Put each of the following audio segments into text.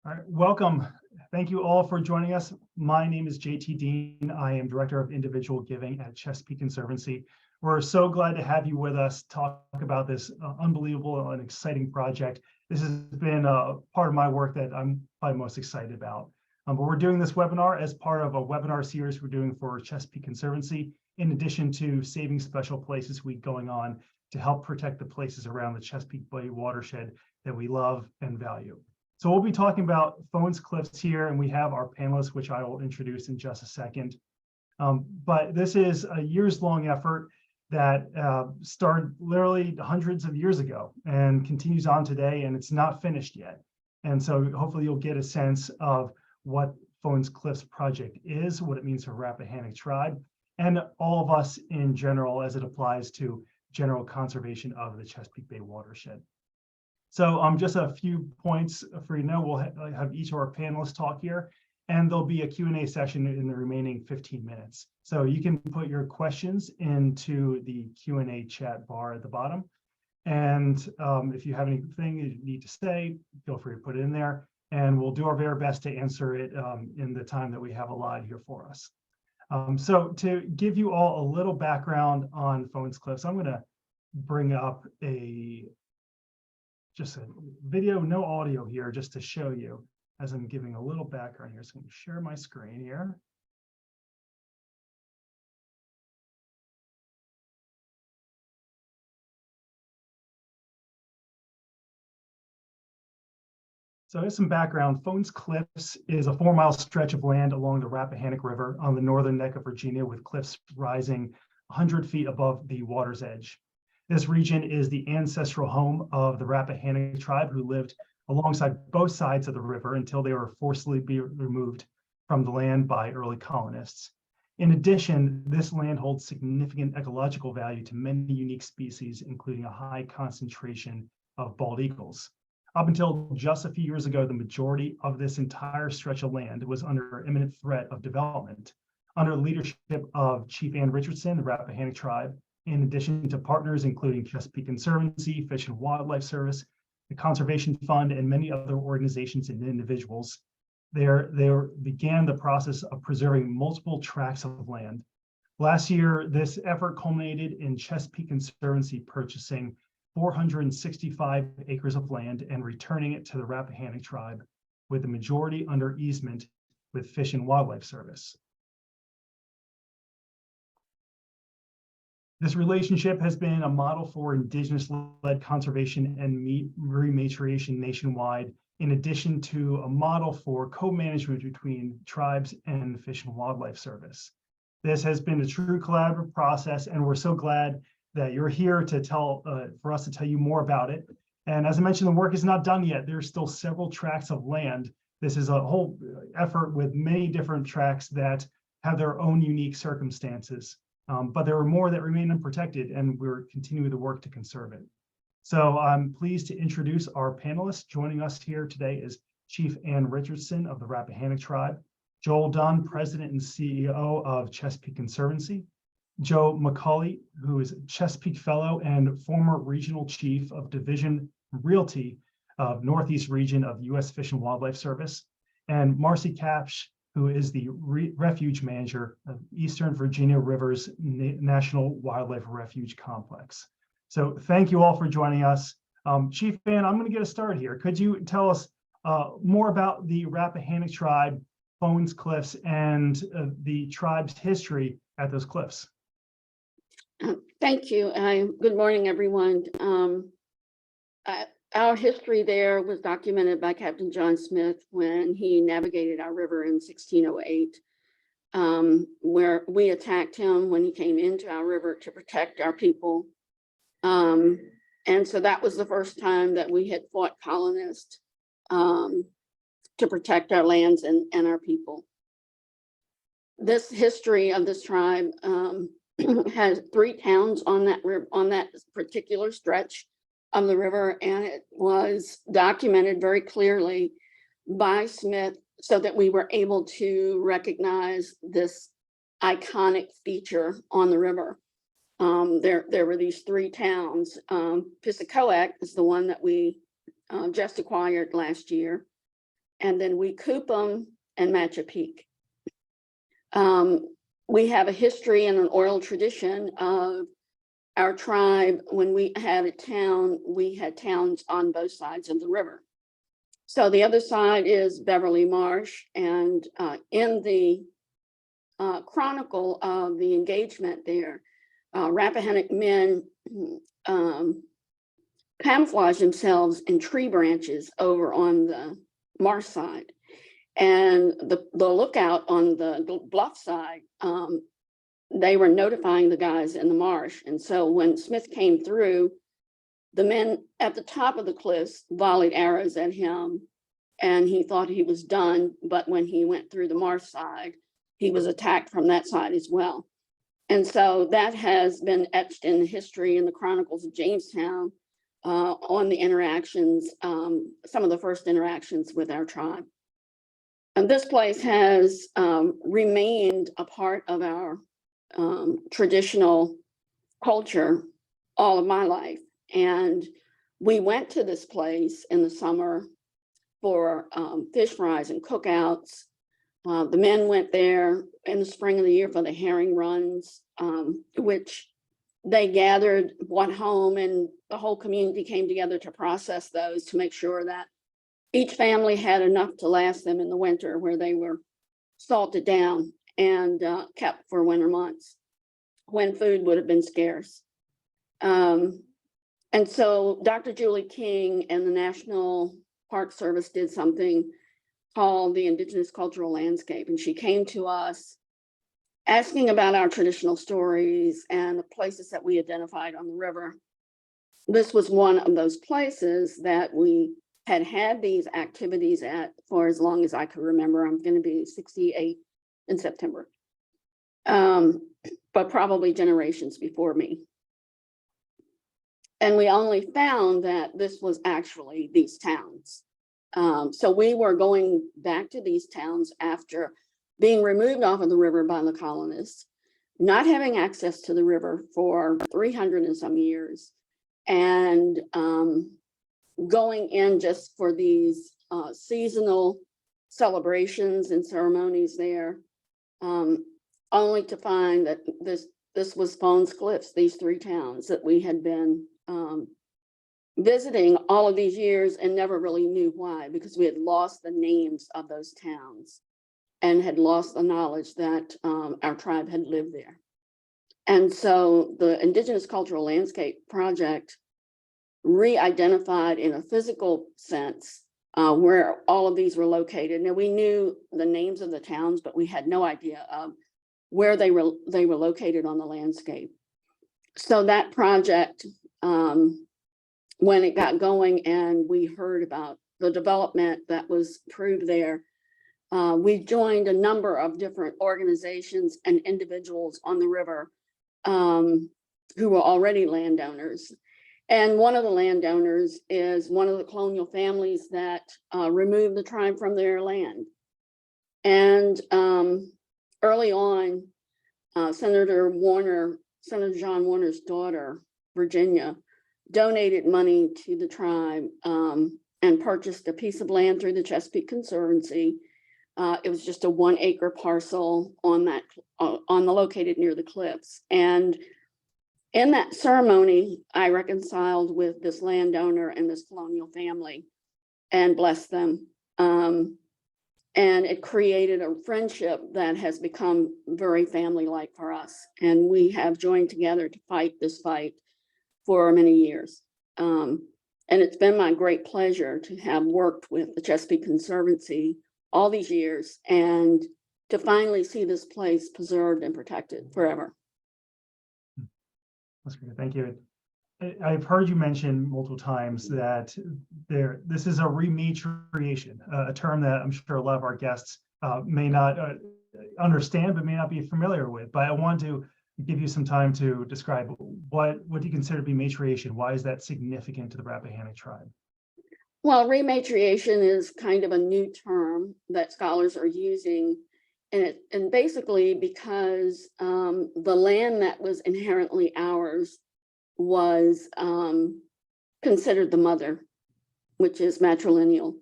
All right, welcome. Thank you all for joining us. My name is JT Dean. I am Director of Individual Giving at Chesapeake Conservancy. We're so glad to have you with us, talk about this unbelievable and exciting project. This has been a part of my work that I'm probably most excited about. But we're doing this webinar as part of a webinar series we're doing for Chesapeake Conservancy, in addition to Saving Special Places Week going on to help protect the places around the Chesapeake Bay watershed that we love and value. So we'll be talking about Fones Cliffs here, and we have our panelists, which I will introduce in just a second. But this is a years-long effort that started literally hundreds of years ago and continues on today, and it's not finished yet. And so hopefully you'll get a sense of what Fones Cliffs project is, what it means for Rappahannock Tribe, and all of us in general as it applies to general conservation of the Chesapeake Bay watershed. So just a few points for you to know. We'll have each of our panelists talk here, and there'll be a Q&A session in the remaining 15 minutes. So you can put your questions into the Q&A chat bar at the bottom. And if you have anything you need to say, feel free to put it in there, and we'll do our very best to answer it in the time that we have allotted here for us. So to give you all a little background on Fones Cliffs, I'm going to bring up just a video, no audio here, just to show you as I'm giving a little background here. So I'm going to share my screen here. So here's some background. Fones Cliffs is a 4-mile stretch of land along the Rappahannock River on the northern neck of Virginia, with cliffs rising 100 feet above the water's edge. This region is the ancestral home of the Rappahannock Tribe, who lived alongside both sides of the river until they were forcibly removed from the land by early colonists. In addition, this land holds significant ecological value to many unique species, including a high concentration of bald eagles. Up until just a few years ago, the majority of this entire stretch of land was under imminent threat of development. Under the leadership of Chief Ann Richardson, the Rappahannock Tribe, in addition to partners including Chesapeake Conservancy, Fish and Wildlife Service, the Conservation Fund, and many other organizations and individuals, there began the process of preserving multiple tracts of land. Last year, this effort culminated in Chesapeake Conservancy purchasing 465 acres of land and returning it to the Rappahannock Tribe, with the majority under easement with Fish and Wildlife Service. This relationship has been a model for Indigenous-led conservation and rematriation nationwide, in addition to a model for co-management between tribes and Fish and Wildlife Service. This has been a true collaborative process, and we're so glad that you're here to for us to tell you more about it. And as I mentioned, the work is not done yet. There's still several tracts of land. This is a whole effort with many different tracts that have their own unique circumstances. But there are more that remain unprotected, and we're continuing the work to conserve it. So I'm pleased to introduce our panelists. Joining us here today is Chief Ann Richardson of the Rappahannock Tribe, Joel Dunn, President and CEO of Chesapeake Conservancy, Joe McCauley, who is Chesapeake Fellow and former Regional Chief of Division Realty of Northeast Region of U.S. Fish and Wildlife Service, and Marcy Kapsch, who is the Refuge Manager of Eastern Virginia Rivers National Wildlife Refuge Complex. So thank you all for joining us. Chief Ann, I'm going to get us started here. Could you tell us more about the Rappahannock Tribe, Fones Cliffs, and the tribe's history at those cliffs? Thank you. Good morning, everyone. Our history there was documented by Captain John Smith when he navigated our river in 1608, where we attacked him when he came into our river to protect our people. And so that was the first time that we had fought colonists to protect our lands and our people. This history of this tribe has 3 towns on that particular stretch of the river, and it was documented very clearly by Smith so that we were able to recognize this iconic feature on the river. There were these 3 towns. Pissacoac is the one that we just acquired last year. and then we coop them and match a peak. We have a history and an oral tradition of our tribe. When we had a town, we had towns on both sides of the river. So the other side is Beverly Marsh, and in the chronicle of the engagement there, Rappahannock men camouflage themselves in tree branches over on the marsh side. And the lookout on the bluff side, they were notifying the guys in the marsh. And so when Smith came through, the men at the top of the cliffs volleyed arrows at him, and he thought he was done. But when he went through the marsh side, he was attacked from that side as well. And so that has been etched in the history in the chronicles of Jamestown on the interactions, some of the first interactions with our tribe. And this place has remained a part of our traditional culture all of my life. And we went to this place in the summer for fish fries and cookouts. The men went there in the spring of the year for the herring runs, which they gathered, went home, and the whole community came together to process those to make sure that each family had enough to last them in the winter, where they were salted down and kept for winter months when food would have been scarce. And so Dr. Julie King and the National Park Service did something called the Indigenous Cultural Landscape. And she came to us asking about our traditional stories and the places that we identified on the river. This was one of those places that we had these activities at for as long as I could remember. I'm going to be 68 in September, but probably generations before me. And we only found that this was actually these towns. So we were going back to these towns after being removed off of the river by the colonists, not having access to the river for 300 and some years, and going in just for these seasonal celebrations and ceremonies there, only to find that this was Fones Cliffs, these three towns that we had been visiting all of these years and never really knew why, because we had lost the names of those towns and had lost the knowledge that our tribe had lived there. And so the Indigenous Cultural Landscape Project re-identified in a physical sense where all of these were located. Now, we knew the names of the towns, but we had no idea of where they were located on the landscape. So that project, when it got going and we heard about the development that was approved there, we joined a number of different organizations and individuals on the river who were already landowners. And one of the landowners is one of the colonial families that removed the tribe from their land. And early on, Senator John Warner's daughter, Virginia, donated money to the tribe and purchased a piece of land through the Chesapeake Conservancy. It was just a 1 acre parcel located near the cliffs. And in that ceremony, I reconciled with this landowner and this colonial family and blessed them. And it created a friendship that has become very family-like for us. And we have joined together to fight this fight for many years. And it's been my great pleasure to have worked with the Chesapeake Conservancy all these years and to finally see this place preserved and protected forever. That's great. Thank you. I've heard you mention multiple times that this is a rematriation, a term that I'm sure a lot of our guests may not understand, but may not be familiar with. But I want to give you some time to describe what do you consider to be matriation? Why is that significant to the Rappahannock Tribe? Well, rematriation is kind of a new term that scholars are using, and basically because the land that was inherently ours was considered the mother, which is matrilineal.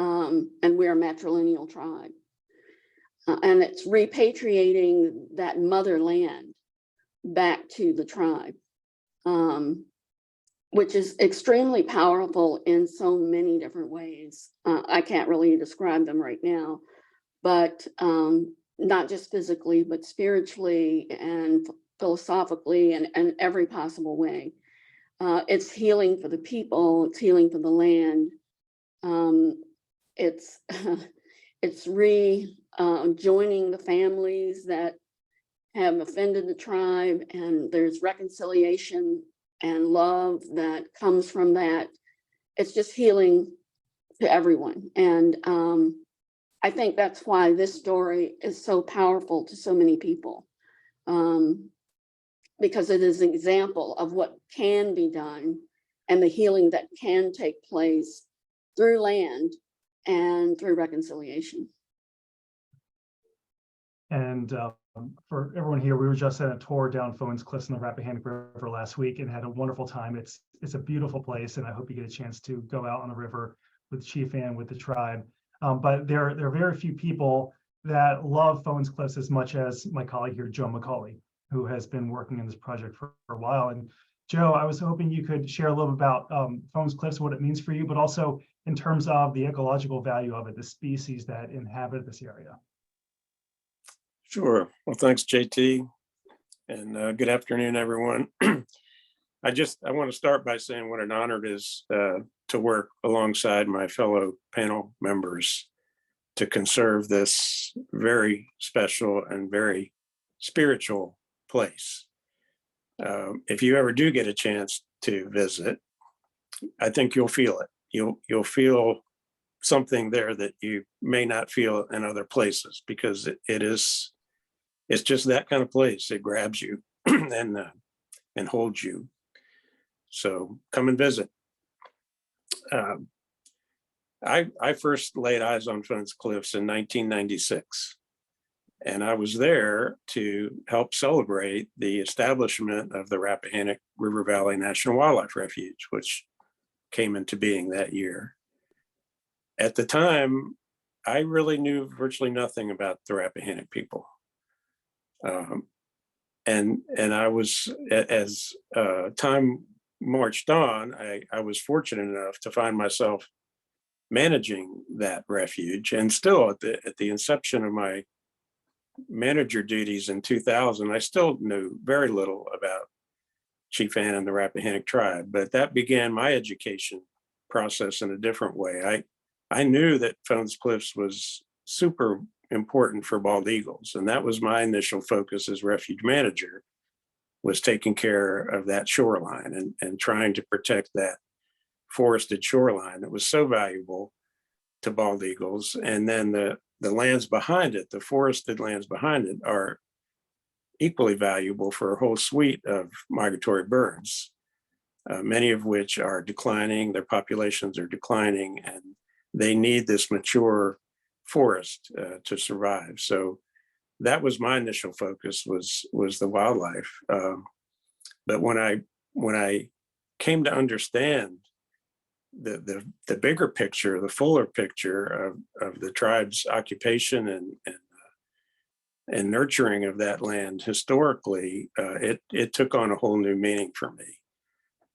and we're a matrilineal tribe. And it's repatriating that motherland back to the tribe, which is extremely powerful in so many different ways. I can't really describe them right now, but not just physically, but spiritually and philosophically and every possible way. It's healing for the people, it's healing for the land. It's joining the families that have offended the tribe, and there's reconciliation and love that comes from that. It's just healing to everyone. And I think that's why this story is so powerful to so many people, because it is an example of what can be done and the healing that can take place through land and through reconciliation. And for everyone here, we were just at a tour down Fones Cliffs in the Rappahannock River last week and had a wonderful time. It's a beautiful place, and I hope you get a chance to go out on the river with Chief and with the tribe. But there are very few people that love Fones Cliffs as much as my colleague here, Joe McCauley, who has been working on this project for a while. And Joe, I was hoping you could share a little about Fones Cliffs, what it means for you, but also in terms of the ecological value of it, the species that inhabit this area. Sure. Well, thanks, JT, and good afternoon, everyone. I want to start by saying what an honor it is to work alongside my fellow panel members to conserve this very special and very spiritual place. If you ever do get a chance to visit, I think you'll feel it. You'll feel something there that you may not feel in other places, because it's just that kind of place. It grabs you and holds you. So come and visit. I first laid eyes on Fones Cliffs in 1996, and I was there to help celebrate the establishment of the Rappahannock River Valley National Wildlife Refuge, which came into being that year. At the time, I really knew virtually nothing about the Rappahannock people. And I was, as time marched on, I was fortunate enough to find myself managing that refuge. And still at the inception of my manager duties in 2000, I still knew very little about Chief Ann and the Rappahannock Tribe, but that began my education process in a different way. I knew that Fones Cliffs was super important for bald eagles, and that was my initial focus as refuge manager, was taking care of that shoreline and trying to protect that forested shoreline that was so valuable to bald eagles. And then the lands behind it, the forested lands behind it, are equally valuable for a whole suite of migratory birds, many of which are declining. Their populations are declining, and they need this mature forest to survive. So that was my initial focus, was the wildlife. But when I came to understand the bigger picture, the fuller picture of the tribe's occupation and nurturing of that land historically, it took on a whole new meaning for me,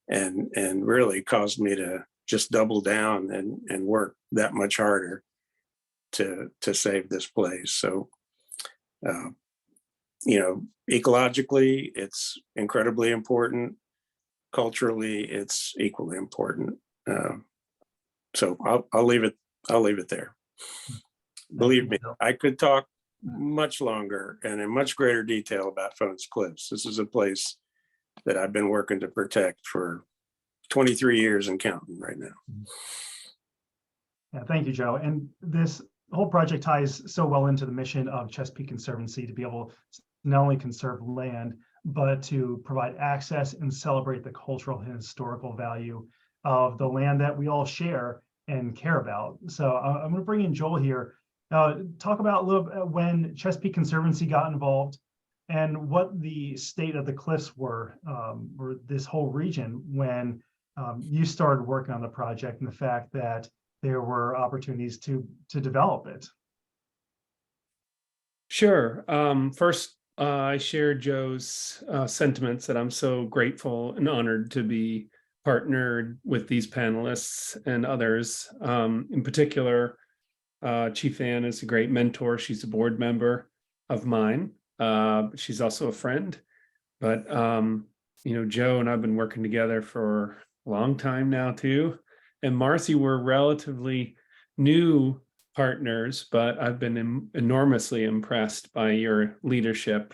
and really caused me to just double down and work that much harder to save this place. So, ecologically, it's incredibly important. Culturally, it's equally important. So I'll leave it there. Believe me, I could talk much longer and in much greater detail about Fones Cliffs. This is a place that I've been working to protect for 23 years and counting right now. Yeah, thank you, Joe. And this whole project ties so well into the mission of Chesapeake Conservancy to be able to not only conserve land, but to provide access and celebrate the cultural and historical value of the land that we all share and care about. So I'm going to bring in Joel here. Talk about a little bit when Chesapeake Conservancy got involved and what the state of the cliffs were, or this whole region, when you started working on the project, and the fact that there were opportunities to develop it. Sure. First, I share Joe's sentiments that I'm so grateful and honored to be partnered with these panelists and others. In particular, Chief Ann is a great mentor. She's a board member of mine. She's also a friend. But Joe and I've been working together for a long time now too. And Marcy, we're relatively new partners, but I've been enormously impressed by your leadership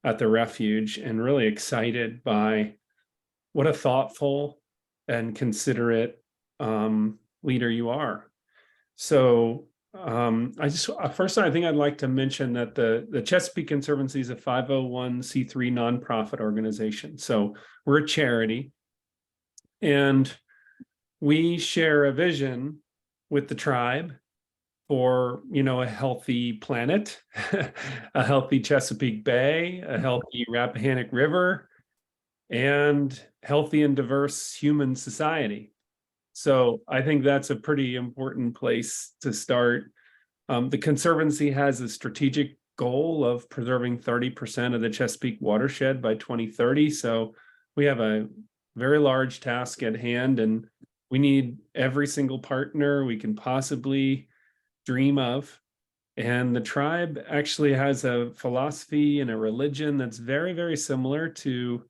at the refuge and really excited by what a thoughtful and considerate leader you are. So first, I think I'd like to mention that the Chesapeake Conservancy is a 501c3 nonprofit organization. So we're a charity, and we share a vision with the tribe for, a healthy planet, a healthy Chesapeake Bay, a healthy Rappahannock River, and healthy and diverse human society. So I think that's a pretty important place to start. The Conservancy has a strategic goal of preserving 30% of the Chesapeake watershed by 2030. So we have a very large task at hand, and we need every single partner we can possibly dream of. And the tribe actually has a philosophy and a religion that's very, very similar to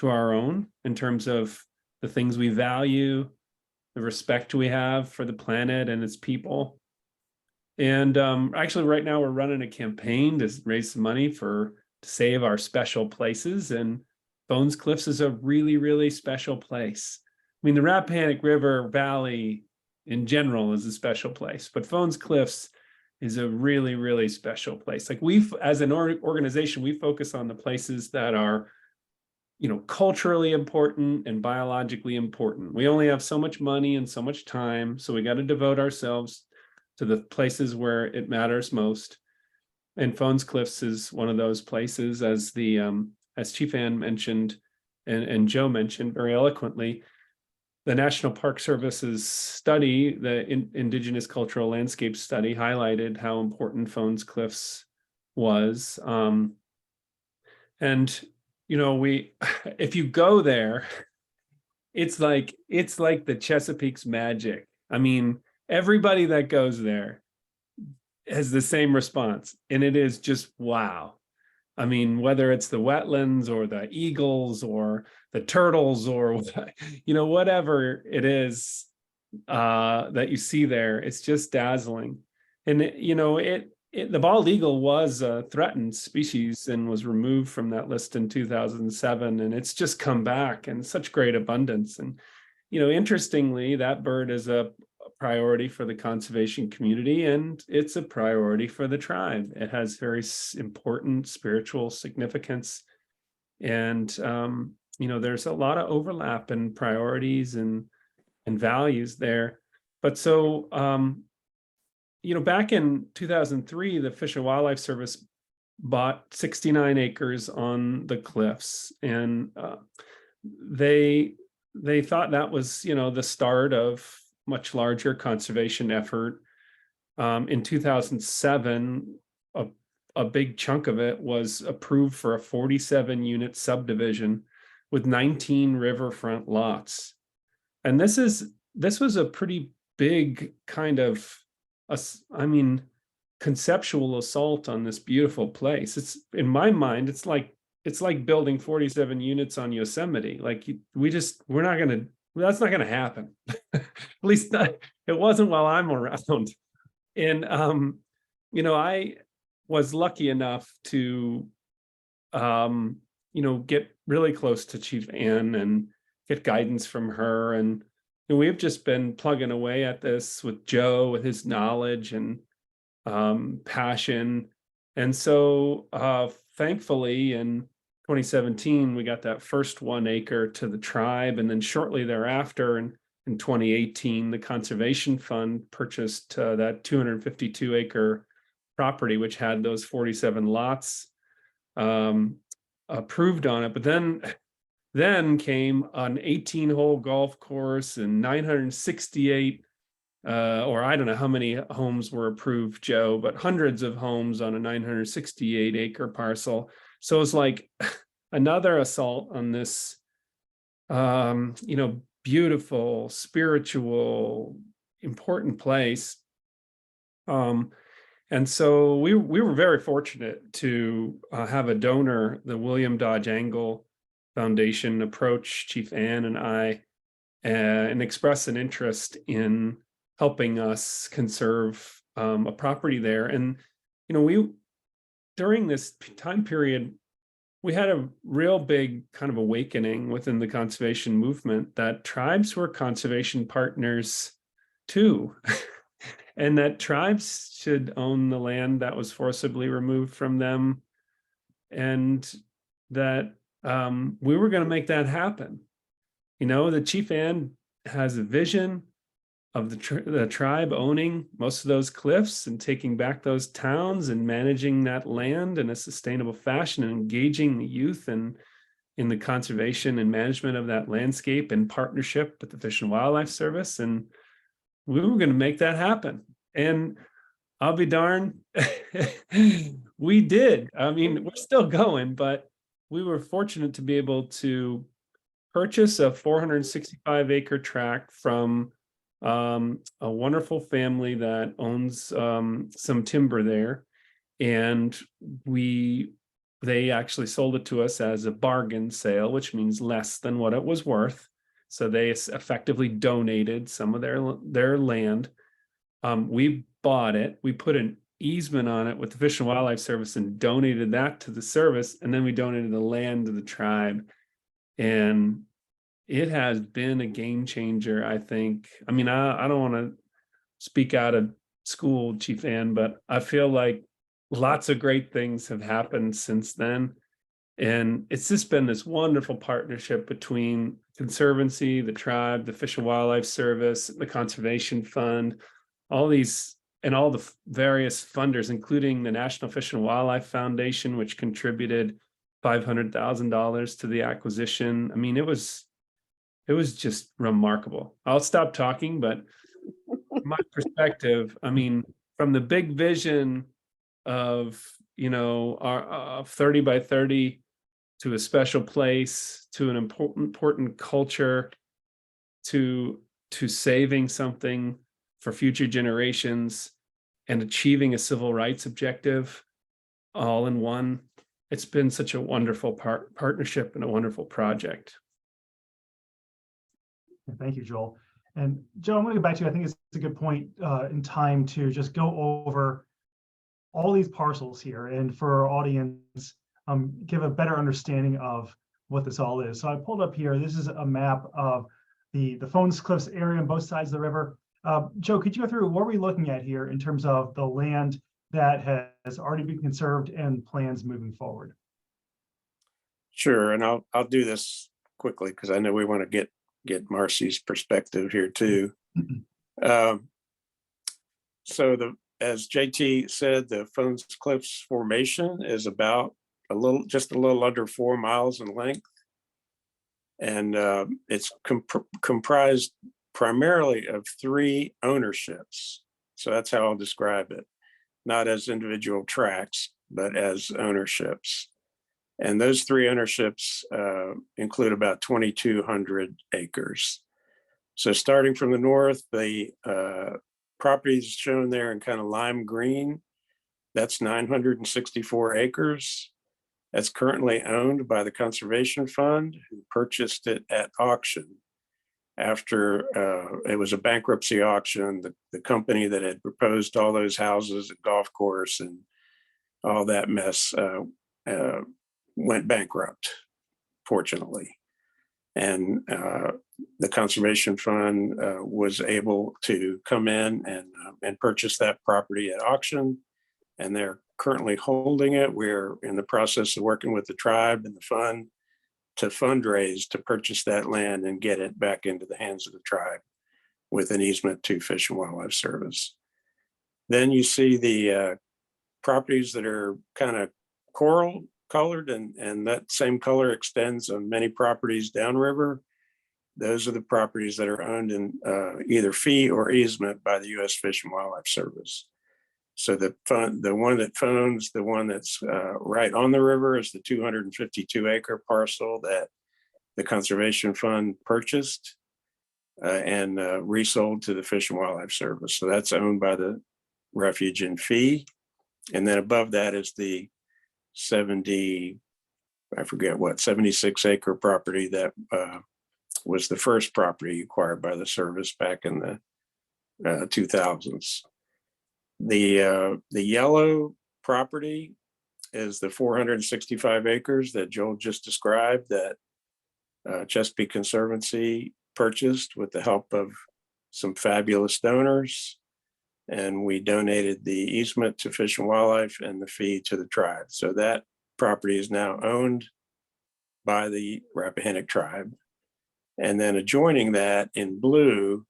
our own in terms of the things we value, the respect we have for the planet and its people. And actually right now we're running a campaign to raise some money to save our special places. And Fones Cliffs is a really, really special place. I mean, the Rappahannock River Valley in general is a special place, but Fones Cliffs is a really, really special place. Like as an organization, we focus on the places that are, culturally important and biologically important. We only have so much money and so much time, so we got to devote ourselves to the places where it matters most. And Fones Cliffs is one of those places, as Chief Ann mentioned and Joe mentioned very eloquently. The National Park Service's study, the Indigenous Cultural Landscape Study, highlighted how important Fones Cliffs was. If you go there, it's like the Chesapeake's magic. I mean, everybody that goes there has the same response, and it is just wow. I mean, whether it's the wetlands or the eagles or the turtles or whatever it is that you see there, it's just dazzling. And the bald eagle was a threatened species and was removed from that list in 2007, and it's just come back in such great abundance. And interestingly, that bird is a priority for the conservation community, and it's a priority for the tribe. It has very important spiritual significance, and there's a lot of overlap in priorities and values there. But so back in 2003, the Fish and Wildlife Service bought 69 acres on the cliffs, and they thought that was the start of much larger conservation effort. In 2007, a big chunk of it was approved for a 47-unit subdivision with 19 riverfront lots. And this was a pretty big kind of, conceptual assault on this beautiful place. It's, in my mind, it's like building 47 units on Yosemite. Like that's not gonna happen. At least not, it wasn't while I'm around. And I was lucky enough to get really close to Chief Ann and get guidance from her. And we've just been plugging away at this with Joe, with his knowledge and passion. And so thankfully in 2017, we got that first 1 acre to the tribe. And then shortly thereafter, in 2018, the Conservation Fund purchased that 252 acre property, which had those 47 lots approved on it. But then came an 18-hole golf course and 968 or I don't know how many homes were approved, Joe, but hundreds of homes on a 968 acre parcel. So it's like another assault on this, beautiful, spiritual, important place. And so we were very fortunate to have a donor, the William Dodge Angle Foundation, approach Chief Ann and I and express an interest in helping us conserve a property there. And we during this time period, we had a real big kind of awakening within the conservation movement that tribes were conservation partners too. And that tribes should own the land that was forcibly removed from them, and that we were going to make that happen. The Chief Ann has a vision of the tribe owning most of those cliffs and taking back those towns and managing that land in a sustainable fashion and engaging the youth in the conservation and management of that landscape in partnership with the Fish and Wildlife Service. And we were going to make that happen. And I'll be darned, we did. I mean, we're still going, but we were fortunate to be able to purchase a 465 acre tract from a wonderful family that owns some timber there. And they actually sold it to us as a bargain sale, which means less than what it was worth. So they effectively donated some of their land. We bought it. We put an easement on it with the Fish and Wildlife Service and donated that to the service. And then we donated the land to the tribe. And it has been a game changer, I think. I mean, I don't want to speak out of school, Chief Ann, but I feel like lots of great things have happened since then. And it's just been this wonderful partnership between Conservancy, the tribe, the Fish and Wildlife Service, the Conservation Fund, all these, and all the various funders, including the National Fish and Wildlife Foundation, which contributed $500,000 to the acquisition. I mean, it was just remarkable. I'll stop talking, but from my perspective, I mean, from the big vision of, our 30 by 30 to a special place, to an important culture, to saving something for future generations and achieving a civil rights objective all in one. It's been such a wonderful partnership and a wonderful project. Thank you, Joel. And Joe, I'm going to get back to you. I think it's a good point in time to just go over all these parcels here, and for our audience, give a better understanding of what this all is. So I pulled up here, this is a map of the Fones Cliffs area on both sides of the river. Joe, could you go through what we're looking at here in terms of the land that has already been conserved and plans moving forward? Sure, and I'll do this quickly because I know we want to get Marcy's perspective here too. So as JT said, the Fones Cliffs formation is about just a little under 4 miles in length, and it's comprised primarily of 3 ownerships. So that's how I'll describe it, not as individual tracts, but as ownerships. And those 3 ownerships include about 2,200 acres. So starting from the north, the properties shown there in kind of lime green, that's 964 acres. That's currently owned by the Conservation Fund, who purchased it at auction after it was a bankruptcy auction. The company that had proposed all those houses and golf course and all that mess went bankrupt, fortunately. And the Conservation Fund was able to come in and purchase that property at auction, and they're currently holding it. We're in the process of working with the tribe and the fund to fundraise to purchase that land and get it back into the hands of the tribe with an easement to Fish and Wildlife Service. Then you see the properties that are kind of coral colored, and that same color extends on many properties downriver. those are the properties that are owned in either fee or easement by the U.S. Fish and Wildlife Service. So the one that's right on the river is the 252-acre parcel that the Conservation Fund purchased and resold to the Fish and Wildlife Service. So that's owned by the refuge in fee. And then above that is the 76-acre property that was the first property acquired by the service back in the 2000s. The yellow property is the 465 acres that Joel just described that Chesapeake Conservancy purchased with the help of some fabulous donors. And we donated the easement to Fish and Wildlife and the fee to the tribe. So that property is now owned by the Rappahannock Tribe. And then adjoining that in blue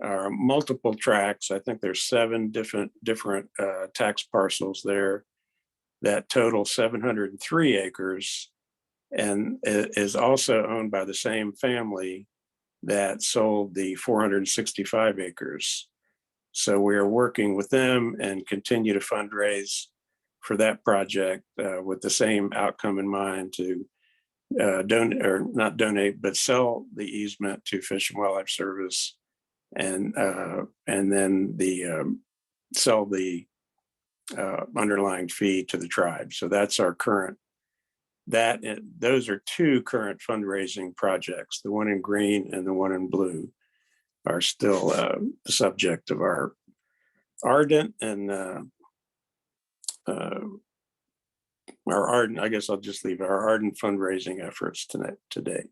are multiple tracts. I think there's 7 different tax parcels there that total 703 acres and is also owned by the same family that sold the 465 acres. So we are working with them and continue to fundraise for that project with the same outcome in mind to not donate, but sell the easement to Fish and Wildlife Service and then sell the underlying fee to the tribe. So that's our current, those are 2 current fundraising projects. The one in green and the one in blue are still the subject of our ardent and I guess I'll just leave our ardent fundraising efforts today.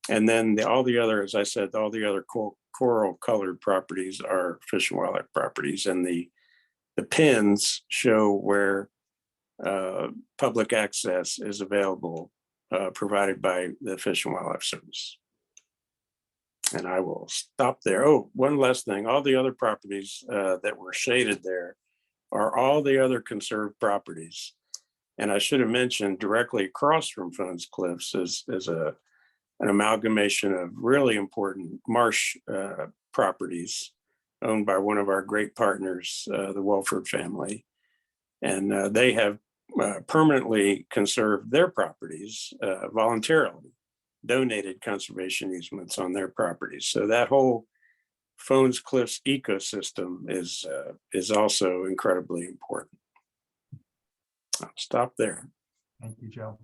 And then all the other, as I said, all the other coral colored properties are Fish and Wildlife properties, and the pins show where public access is available, provided by the Fish and Wildlife Service. And I will stop there. Oh, one last thing. All the other properties that were shaded there are all the other conserved properties. And I should have mentioned directly across from Fones Cliffs is an amalgamation of really important marsh properties owned by one of our great partners, the Welford family. And they have permanently conserved their properties voluntarily, donated conservation easements on their properties. So that whole Fones Cliffs ecosystem is also incredibly important. I'll stop there. Thank you, Joe.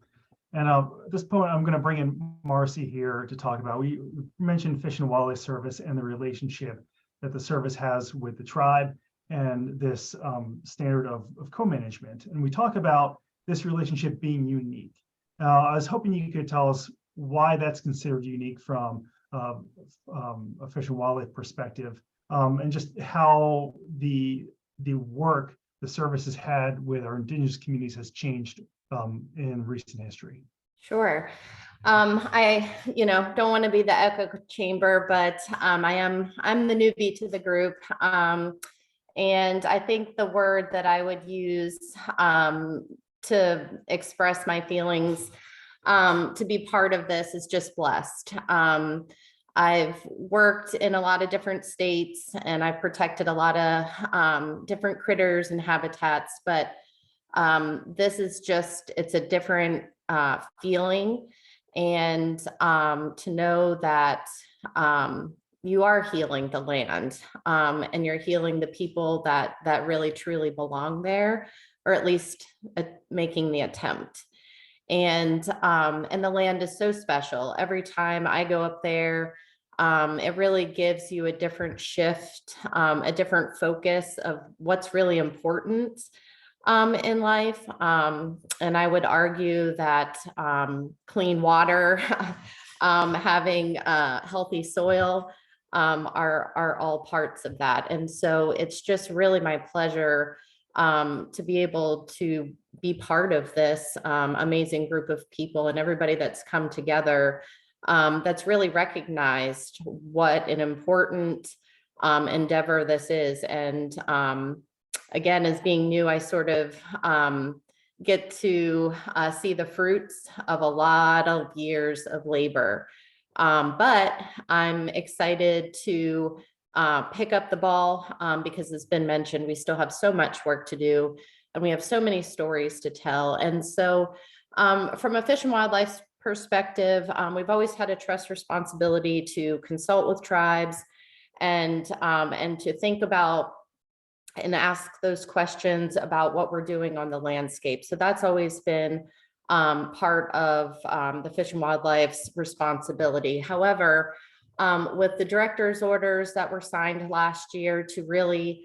And at this point, I'm going to bring in Marcy here to talk about, we mentioned Fish and Wildlife Service and the relationship that the service has with the tribe and this standard of co-management. And we talk about this relationship being unique. I was hoping you could tell us why that's considered unique from a Fish and Wildlife perspective, and just how the work the service has had with our Indigenous communities has changed in recent history. Sure. I, don't want to be the echo chamber, but I'm the newbie to the group. And I think the word that I would use to express my feelings to be part of this is just blessed. I've worked in a lot of different states and I've protected a lot of different critters and habitats, but this is just, it's a different feeling. And to know that you are healing the land and you're healing the people that really truly belong there, or at least making the attempt. And the land is so special. Every time I go up there, it really gives you a different shift, a different focus of what's really important in life. And I would argue that clean water, having healthy soil are all parts of that. And so it's just really my pleasure to be able to be part of this amazing group of people and everybody that's come together that's really recognized what an important endeavor this is. And again, as being new, I sort of get to see the fruits of a lot of years of labor. But I'm excited to pick up the ball because it's been mentioned, we still have so much work to do and we have so many stories to tell. And so from a Fish and Wildlife perspective, we've always had a trust responsibility to consult with tribes and to think about and ask those questions about what we're doing on the landscape. So that's always been part of the Fish and Wildlife's responsibility. However, with the director's orders that were signed last year to really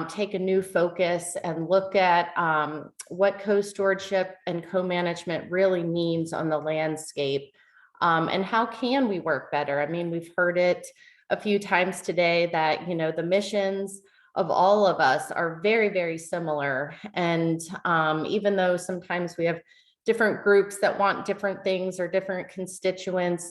take a new focus and look at what co-stewardship and co-management really means on the landscape, and how can we work better? I mean, we've heard it a few times today that, you know, the missions of all of us are very, very similar. And even though sometimes we have different groups that want different things or different constituents,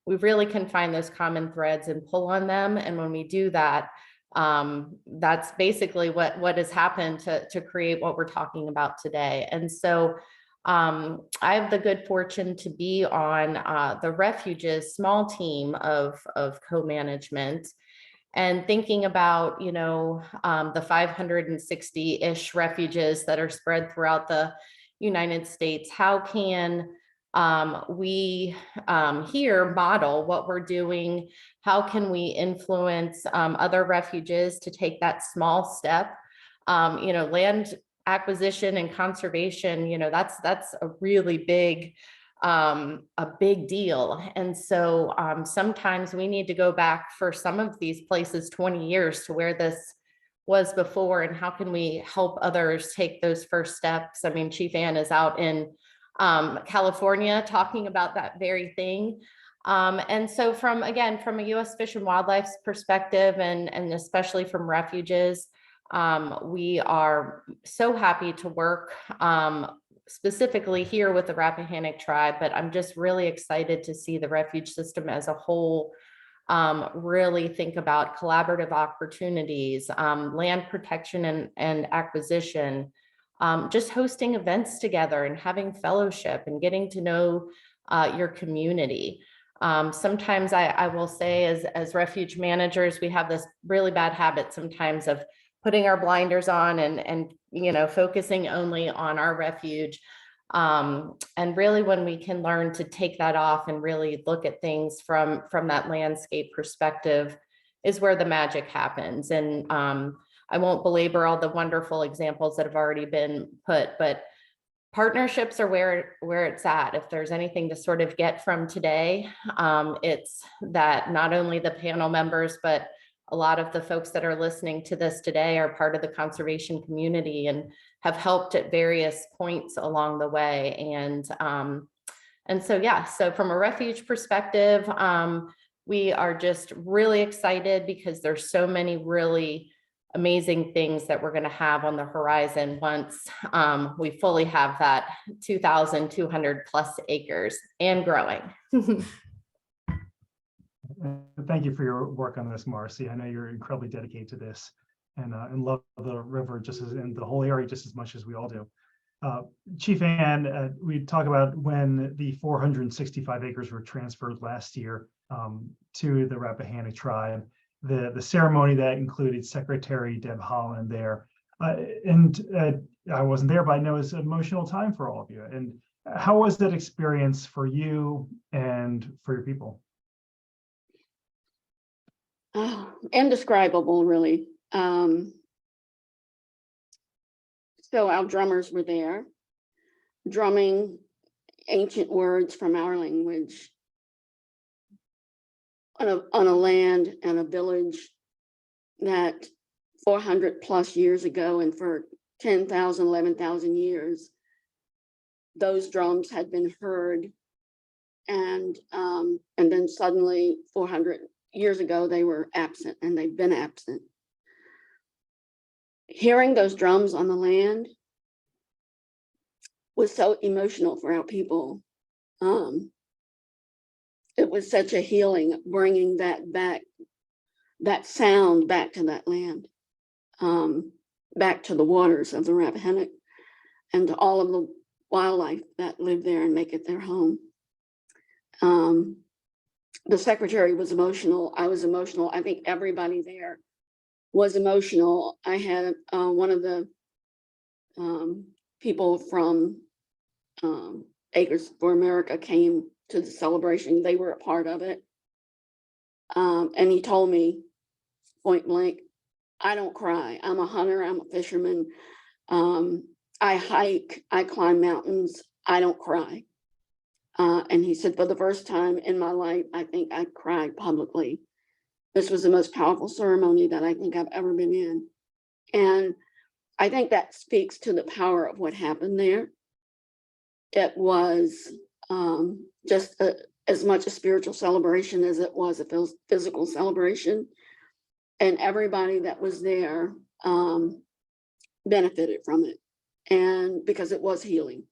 we really can find those common threads and pull on them. And when we do that, that's basically what has happened to create what we're talking about today. And so I have the good fortune to be on the Refuges small team of co-management, and thinking about, you know, the 560-ish refuges that are spread throughout the United States. How can we here model what we're doing? How can we influence other refuges to take that small step? You know, land acquisition and conservation, you know, that's a really big deal. And so sometimes we need to go back for some of these places 20 years to where this was before, and how can we help others take those first steps? I mean, Chief Ann is out in California talking about that very thing. And so from a U.S. Fish and Wildlife's perspective, and especially from refuges, we are so happy to work specifically here with the Rappahannock Tribe, but I'm just really excited to see the refuge system as a whole really think about collaborative opportunities, land protection and acquisition, just hosting events together and having fellowship and getting to know your community. Sometimes I will say as refuge managers, we have this really bad habit sometimes of putting our blinders on and you know, focusing only on our refuge. And really when we can learn to take that off and really look at things from that landscape perspective is where the magic happens. And I won't belabor all the wonderful examples that have already been put, but partnerships are where it's at. If there's anything to sort of get from today, it's that not only the panel members, but a lot of the folks that are listening to this today are part of the conservation community and have helped at various points along the way. And so, yeah, so from a refuge perspective, we are just really excited because there's so many really amazing things that we're going to have on the horizon once we fully have that 2,200 plus acres and growing. Thank you for your work on this, Marcy. I know you're incredibly dedicated to this and love the river and the whole area just as much as we all do. Chief Ann, we talk about when the 465 acres were transferred last year to the Rappahannock Tribe, the ceremony that included Secretary Deb Haaland there. I wasn't there, but I know it's an emotional time for all of you. And how was that experience for you and for your people? Indescribable, really. So our drummers were there, drumming ancient words from our language on a land and a village that 400 plus years ago, and for 10,000, 11,000 years, those drums had been heard. And then suddenly 400 years ago, they were absent, and they've been absent. Hearing those drums on the land was so emotional for our people. It was such a healing, bringing that back, that sound back to that land, back to the waters of the Rappahannock, and to all of the wildlife that live there and make it their home. the secretary was emotional. I was emotional. I think everybody there was emotional. I had one of the people from Acres for America came to the celebration. They were a part of it. And he told me point blank, I don't cry. I'm a hunter. I'm a fisherman. I hike. I climb mountains. I don't cry. And he said, for the first time in my life, I think I cried publicly. This was the most powerful ceremony that I think I've ever been in. And I think that speaks to the power of what happened there. It was just as much a spiritual celebration as it was a physical celebration. And everybody that was there benefited from it. And because it was healing.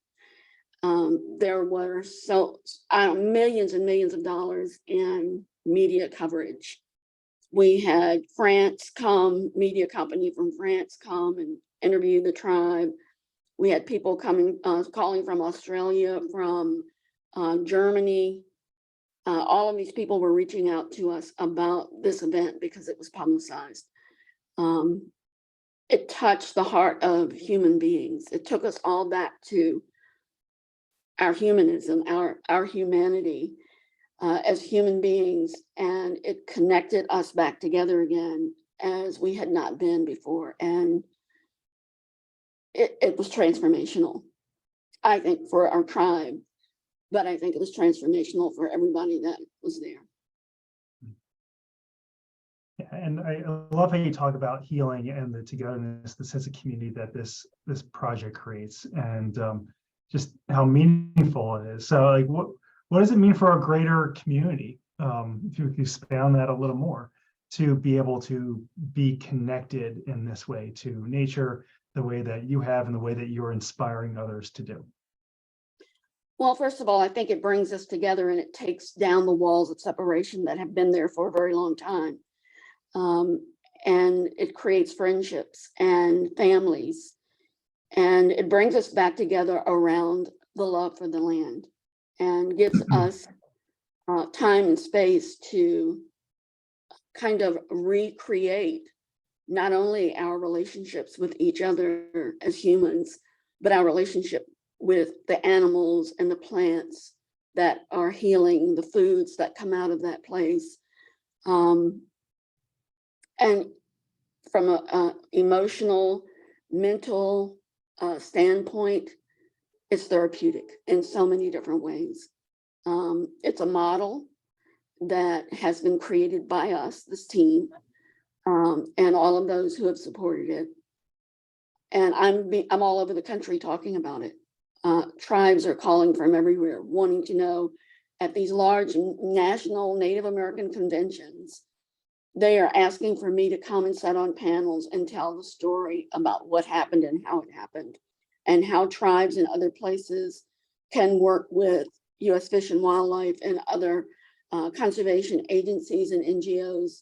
There were millions and millions of dollars in media coverage. We had media company from France come and interview the tribe. We had people calling from Australia, from Germany. All of these people were reaching out to us about this event because it was publicized. It touched the heart of human beings. It took us all back to our humanism, our humanity as human beings, and it connected us back together again as we had not been before. And it was transformational, I think, for our tribe, but I think it was transformational for everybody that was there. Yeah, and I love how you talk about healing and the togetherness, the sense of community that this project creates, and just how meaningful it is. So, like, what does it mean for our greater community? If you expand that a little more, to be able to be connected in this way to nature, the way that you have, and the way that you're inspiring others to do. Well, first of all, I think it brings us together and it takes down the walls of separation that have been there for a very long time. And it creates friendships and families. And it brings us back together around the love for the land and gives us time and space to kind of recreate not only our relationships with each other as humans, but our relationship with the animals and the plants that are healing, the foods that come out of that place. And from an emotional, mental standpoint, it's therapeutic in so many different ways. It's a model that has been created by us, this team, and all of those who have supported it. And I'm all over the country talking about it. Tribes are calling from everywhere, wanting to know at these large national Native American conventions. They are asking for me to come and sit on panels and tell the story about what happened and how it happened, and how tribes in other places can work with U.S. Fish and Wildlife and other conservation agencies and NGOs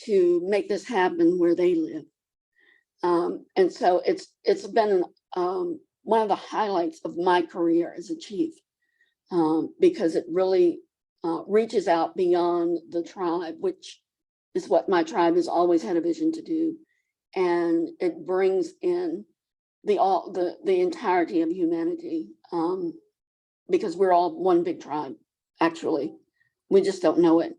to make this happen where they live. And so it's been one of the highlights of my career as a chief, because it really reaches out beyond the tribe, which is what my tribe has always had a vision to do. And it brings in the entirety of humanity, because we're all one big tribe, actually. We just don't know it.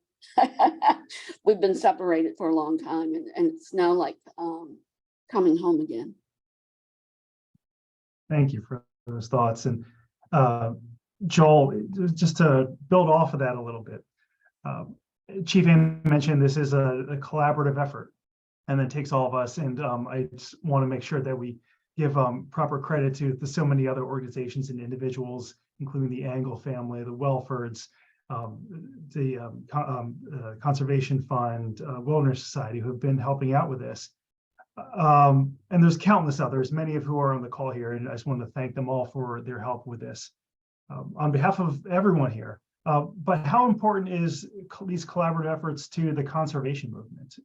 We've been separated for a long time, and it's now like coming home again. Thank you for those thoughts. And Joel, just to build off of that a little bit, Chief Ann mentioned this is a collaborative effort, and that takes all of us. And I just want to make sure that we give proper credit to so many other organizations and individuals, including the Angle family, the Welfords, the Conservation Fund, Wilderness Society, who have been helping out with this. And there's countless others, many of who are on the call here, and I just want to thank them all for their help with this. On behalf of everyone here, but how important is these collaborative efforts to the conservation movement?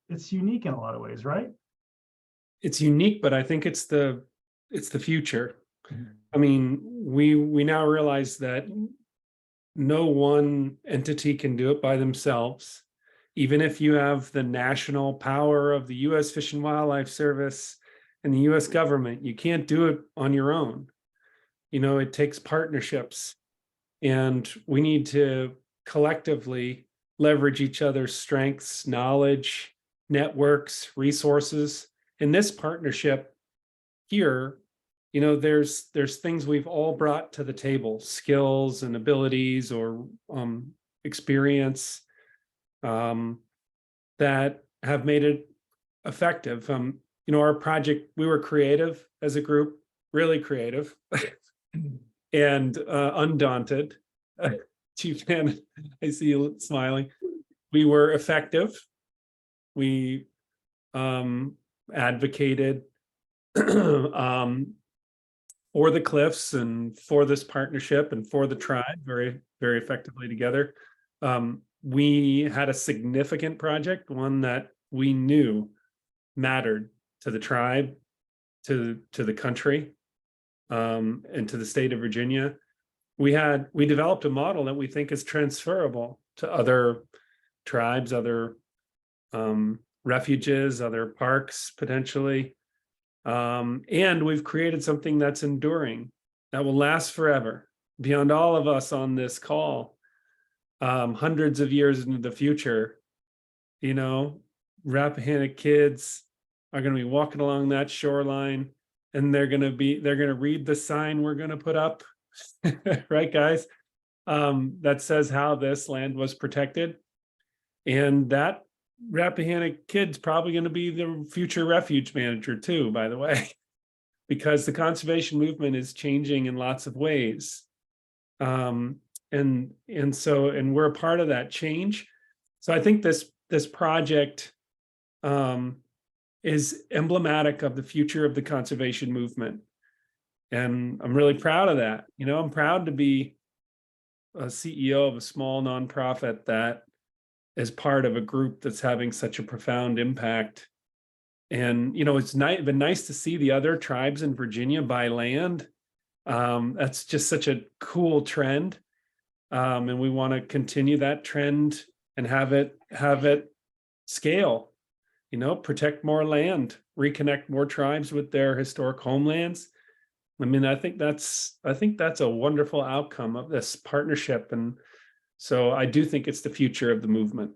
It's unique in a lot of ways, right? It's unique, but I think it's the future. I mean, we now realize that no one entity can do it by themselves. Even if you have the national power of the U.S. Fish and Wildlife Service and the U.S. government, you can't do it on your own. It takes partnerships, and we need to collectively leverage each other's strengths, knowledge, networks, resources. In this partnership here, there's things we've all brought to the table, skills and abilities or experience that have made it effective. Our project, we were creative as a group, really creative and undaunted. Chief Ann, I see you smiling. We were effective. We advocated for the cliffs and for this partnership and for the tribe very, very effectively together. We had a significant project, one that we knew mattered to the tribe, to the country, and to the state of Virginia. We developed a model that we think is transferable to other tribes, other refuges, other parks potentially. And we've created something that's enduring, that will last forever, beyond all of us on this call. Hundreds of years into the future, Rappahannock kids are going to be walking along that shoreline, and they're going to read the sign we're going to put up, right, guys? That says how this land was protected. And that Rappahannock kid's probably going to be the future refuge manager too, by the way, because the conservation movement is changing in lots of ways. And we're a part of that change. So I think this project is emblematic of the future of the conservation movement. And I'm really proud of that. I'm proud to be a CEO of a small nonprofit that is part of a group that's having such a profound impact. And, it's been nice to see the other tribes in Virginia buy land. That's just such a cool trend. And we want to continue that trend and have it scale, protect more land, reconnect more tribes with their historic homelands. I think that's a wonderful outcome of this partnership. And so I do think it's the future of the movement.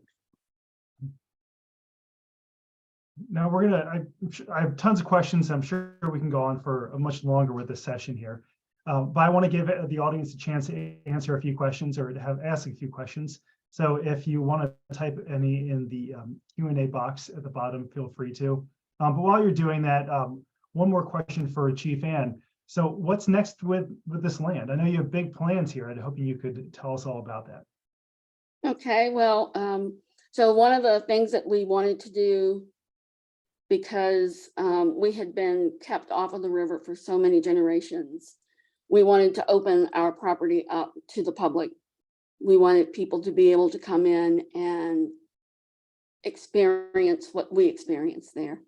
Now I have tons of questions. I'm sure we can go on for much longer with this session here. But I want to give the audience a chance to answer a few questions or to ask a few questions. So if you want to type any in the Q&A box at the bottom, feel free to. But while you're doing that, one more question for Chief Ann. So what's next with this land? I know you have big plans here. I'd hope you could tell us all about that. Okay, well, so one of the things that we wanted to do, because we had been kept off of the river for so many generations, we wanted to open our property up to the public. We wanted people to be able to come in and experience what we experienced there.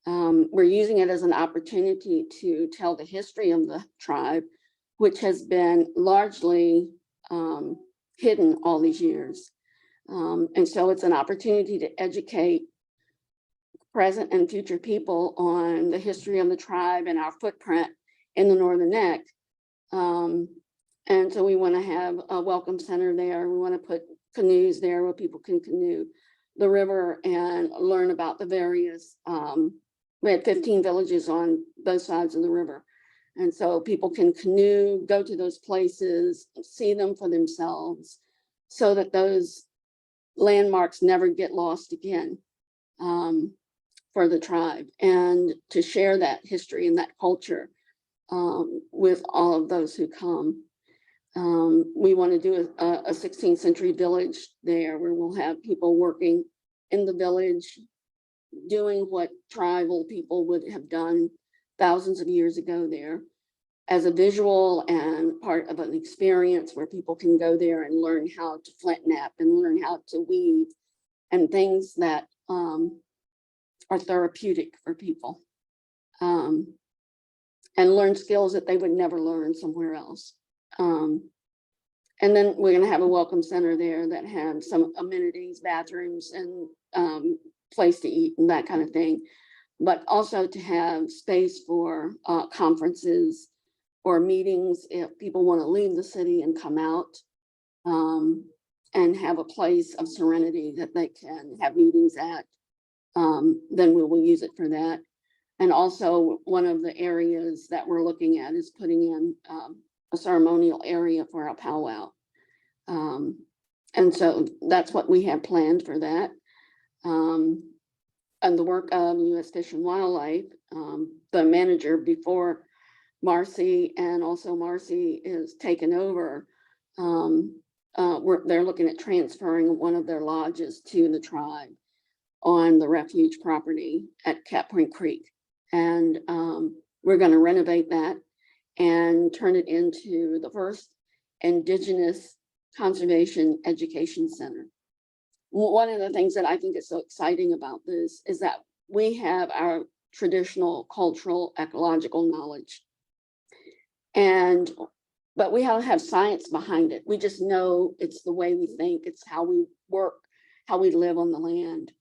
We're using it as an opportunity to tell the history of the tribe, which has been largely hidden all these years. And so it's an opportunity to educate present and future people on the history of the tribe and our footprint in the Northern Neck. And so we want to have a welcome center there. We want to put canoes there where people can canoe the river and learn about the various, we had 15 villages on both sides of the river. And so people can canoe, go to those places, see them for themselves, so that those landmarks never get lost again for the tribe, and to share that history and that culture with all of those who come. We want to do a 16th century village there, where we'll have people working in the village, doing what tribal people would have done thousands of years ago there, as a visual and part of an experience where people can go there and learn how to flint knap and learn how to weave and things that are therapeutic for people, and learn skills that they would never learn somewhere else. And then we're gonna have a welcome center there that has some amenities, bathrooms, and place to eat and that kind of thing. But also to have space for conferences or meetings if people want to leave the city and come out, and have a place of serenity that they can have meetings at. Then we will use it for that. And also one of the areas that we're looking at is putting in a ceremonial area for our powwow. And so that's what we have planned for that. And the work of U.S. Fish and Wildlife, the manager before Marcy, and also Marcy is taken over. They're looking at transferring one of their lodges to the tribe on the refuge property at Cat Point Creek. And we're going to renovate that and turn it into the first Indigenous Conservation Education Center. One of the things that I think is so exciting about this is that we have our traditional, cultural, ecological knowledge. But we have science behind it. We just know it's the way we think, it's how we work, how we live on the land.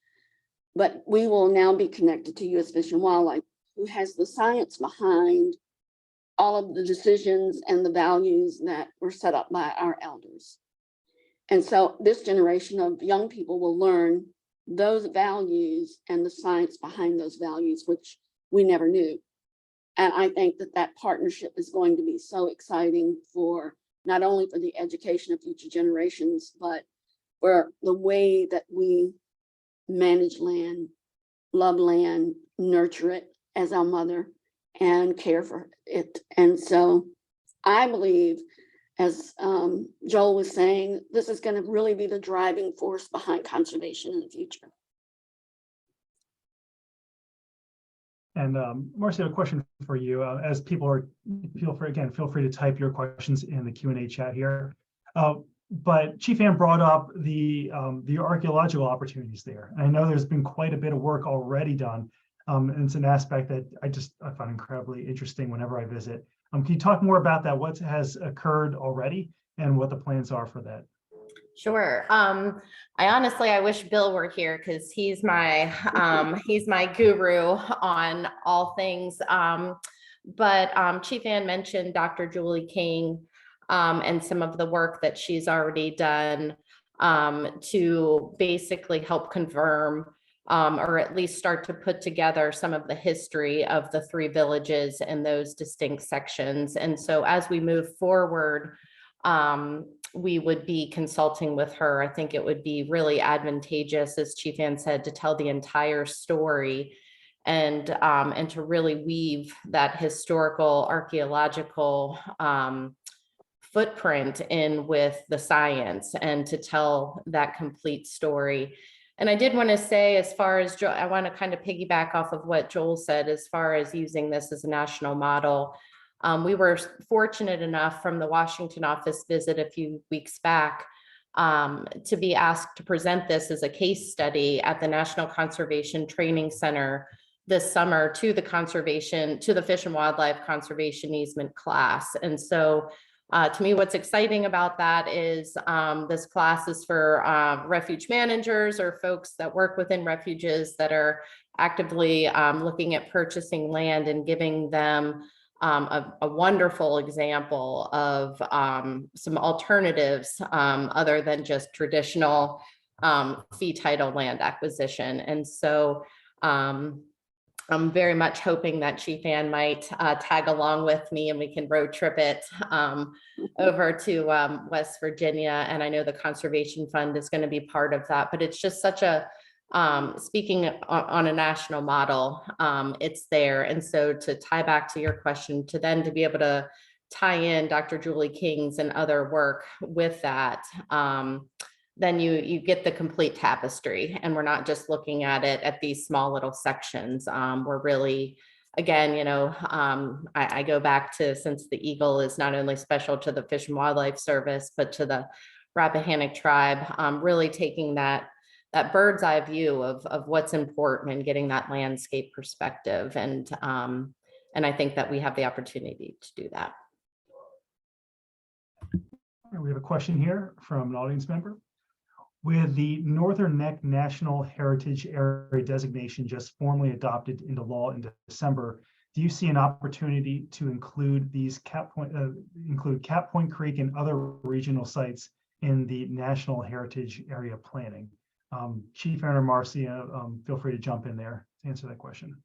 But we will now be connected to U.S. Fish and Wildlife, who has the science behind all of the decisions and the values that were set up by our elders. And so this generation of young people will learn those values and the science behind those values, which we never knew. And I think that that partnership is going to be so exciting for not only for the education of future generations, but for the way that we manage land, love land, nurture it as our mother, and care for it. And so I believe, as Joel was saying, this is going to really be the driving force behind conservation in the future. And Marcy, I have a question for you. As people are, feel free to type your questions in the Q&A chat here. But Chief Ann brought up the archaeological opportunities there. And I know there's been quite a bit of work already done. And it's an aspect that I find incredibly interesting whenever I visit. Can you talk more about that? What has occurred already and what the plans are for that? Sure. I wish Bill were here because he's my guru on all things. But Chief Ann mentioned Dr. Julie King and some of the work that she's already done to basically help confirm or at least start to put together some of the history of the three villages and those distinct sections. And so as we move forward, we would be consulting with her. I think it would be really advantageous, as Chief Ann said, to tell the entire story and to really weave that historical, archaeological footprint in with the science and to tell that complete story. And I did want to say, as far as I want to kind of piggyback off of what Joel said, as far as using this as a national model. We were fortunate enough from the Washington office visit a few weeks back to be asked to present this as a case study at the National Conservation Training Center this summer to the Fish and Wildlife Conservation Easement class. And so to me, what's exciting about that is this class is for refuge managers or folks that work within refuges that are actively looking at purchasing land and giving them a wonderful example of some alternatives other than just traditional fee title land acquisition. And so I'm very much hoping that Chief Ann might tag along with me and we can road trip it over to West Virginia. And I know the Conservation Fund is going to be part of that, but it's just such a, speaking on a national model, it's there. And so to tie back to your question, to be able to tie in Dr. Julie King's and other work with that, then you get the complete tapestry, and we're not just looking at it at these small little sections. We're really, again, I go back to, since the eagle is not only special to the Fish and Wildlife Service, but to the Rappahannock Tribe, really taking that bird's eye view of what's important and getting that landscape perspective. And I think that we have the opportunity to do that. And we have a question here from an audience member. With the Northern Neck National Heritage Area designation just formally adopted into law in December, do you see an opportunity to include these Cap Point Creek and other regional sites in the National Heritage Area planning? Chief Aaron Marcia, feel free to jump in there to answer that question.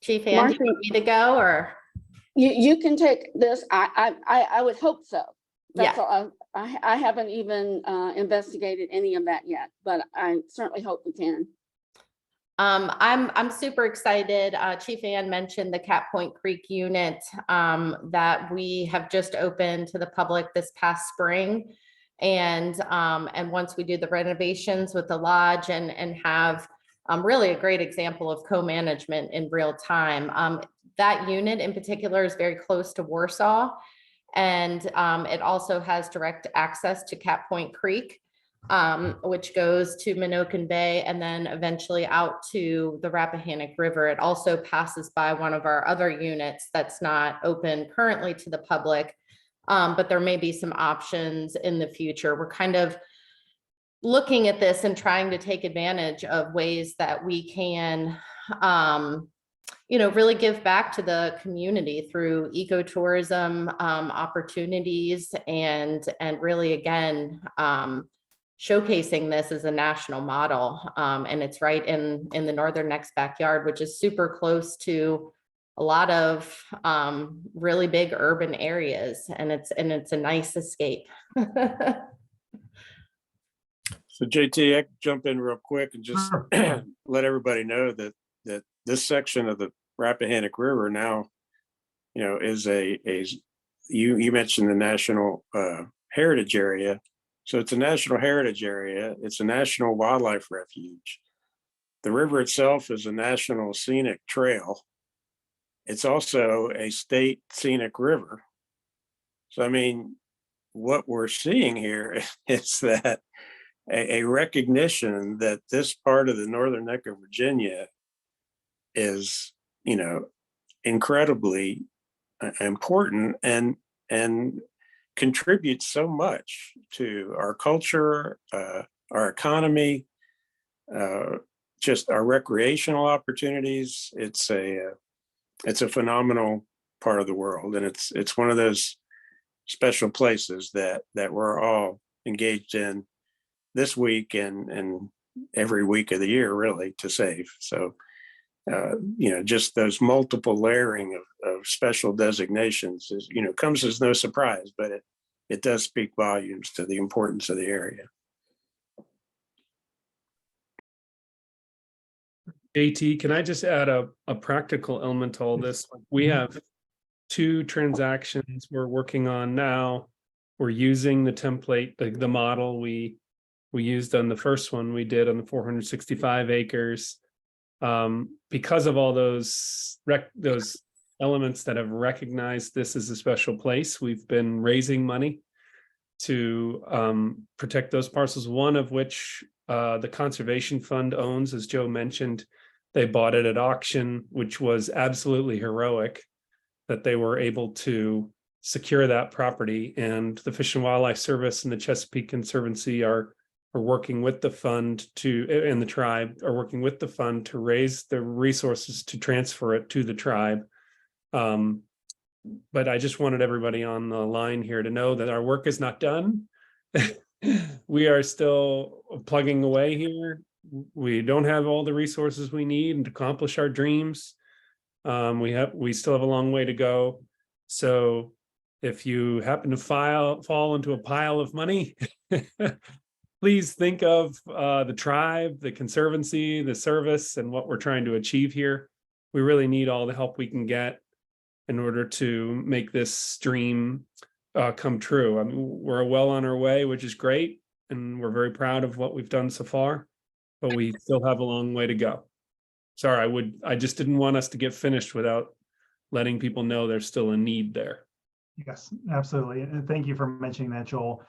Chief Andy, do you want me to go or? You can take this. I would hope so. That's Yeah. all. I haven't even investigated any of that yet, but I certainly hope we can. I'm super excited. Chief Ann mentioned the Cap Point Creek unit that we have just opened to the public this past spring. And once we do the renovations with the lodge and have really a great example of co-management in real time. That unit in particular is very close to Warsaw. And it also has direct access to Cap Point Creek, which goes to Minokan Bay and then eventually out to the Rappahannock River. It also passes by one of our other units that's not open currently to the public, but there may be some options in the future. We're kind of looking at this and trying to take advantage of ways that we can really give back to the community through ecotourism opportunities and really, again, showcasing this as a national model. And it's right in the Northern Neck's backyard, which is super close to a lot of really big urban areas. And it's a nice escape. So JT, I can jump in real quick and just Sure. let everybody know that this section of the Rappahannock River now, is you mentioned the National Heritage Area. So it's a National Heritage Area. It's a National Wildlife Refuge. The river itself is a National Scenic Trail. It's also a state scenic river. So, I mean, what we're seeing here is that a recognition that this part of the Northern Neck of Virginia is, incredibly important and contributes so much to our culture, our economy, just our recreational opportunities. It's a phenomenal part of the world, and it's one of those special places that we're all engaged in this week and every week of the year, really, to save. So, just those multiple layering of special designations is, comes as no surprise, but it does speak volumes to the importance of the area. JT, can I just add a practical element to all this? We have 2 transactions we're working on now. We're using the template, the model we used on the first one we did on the 465 acres. Because of all those elements that have recognized this as a special place, we've been raising money to protect those parcels, one of which the Conservation Fund owns, as Joe mentioned. They bought it at auction, which was absolutely heroic that they were able to secure that property. And the Fish and Wildlife Service and the Chesapeake Conservancy are working with the fund and the tribe are working with the fund to raise the resources to transfer it to the tribe. But I just wanted everybody on the line here to know that our work is not done. We are still plugging away here. We don't have all the resources we need to accomplish our dreams. We still have a long way to go. So if you happen to fall into a pile of money, please think of the tribe, the conservancy, the service, and what we're trying to achieve here. We really need all the help we can get in order to make this dream come true. I mean, we're well on our way, which is great, and we're very proud of what we've done so far, but we still have a long way to go. Sorry, I just didn't want us to get finished without letting people know there's still a need there. Yes, absolutely. And thank you for mentioning that, Joel.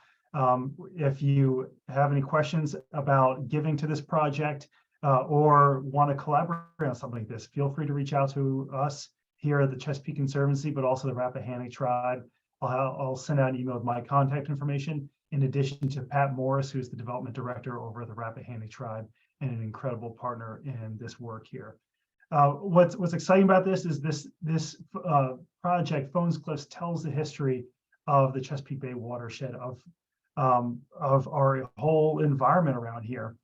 If you have any questions about giving to this project or want to collaborate on something like this, feel free to reach out to us here at the Chesapeake Conservancy, but also the Rappahannock Tribe. I'll send out an email with my contact information, in addition to Pat Morris, who's the development director over the Rappahannock Tribe and an incredible partner in this work here. What's exciting about this is this project, Fones Cliffs, tells the history of the Chesapeake Bay watershed, of our whole environment around here.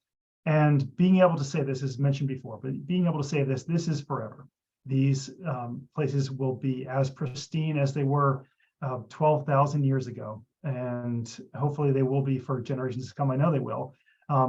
And being able to say this, is mentioned before, but being able to say this is forever. These places will be as pristine as they were 12,000 years ago. And hopefully they will be for generations to come. I know they will,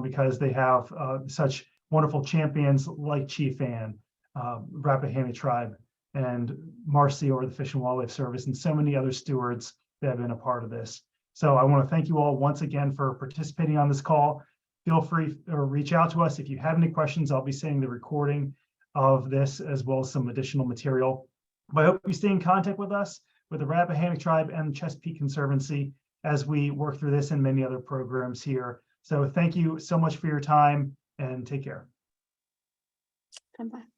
because they have such wonderful champions like Chief Ann, Rappahannock Tribe, and Marcy over the Fish and Wildlife Service, and so many other stewards that have been a part of this. So I want to thank you all once again for participating on this call. Feel free to reach out to us if you have any questions. I'll be sending the recording of this as well as some additional material. But I hope you stay in contact with us, with the Rappahannock Tribe and Chesapeake Conservancy, as we work through this and many other programs here. So thank you so much for your time, and take care. Come back.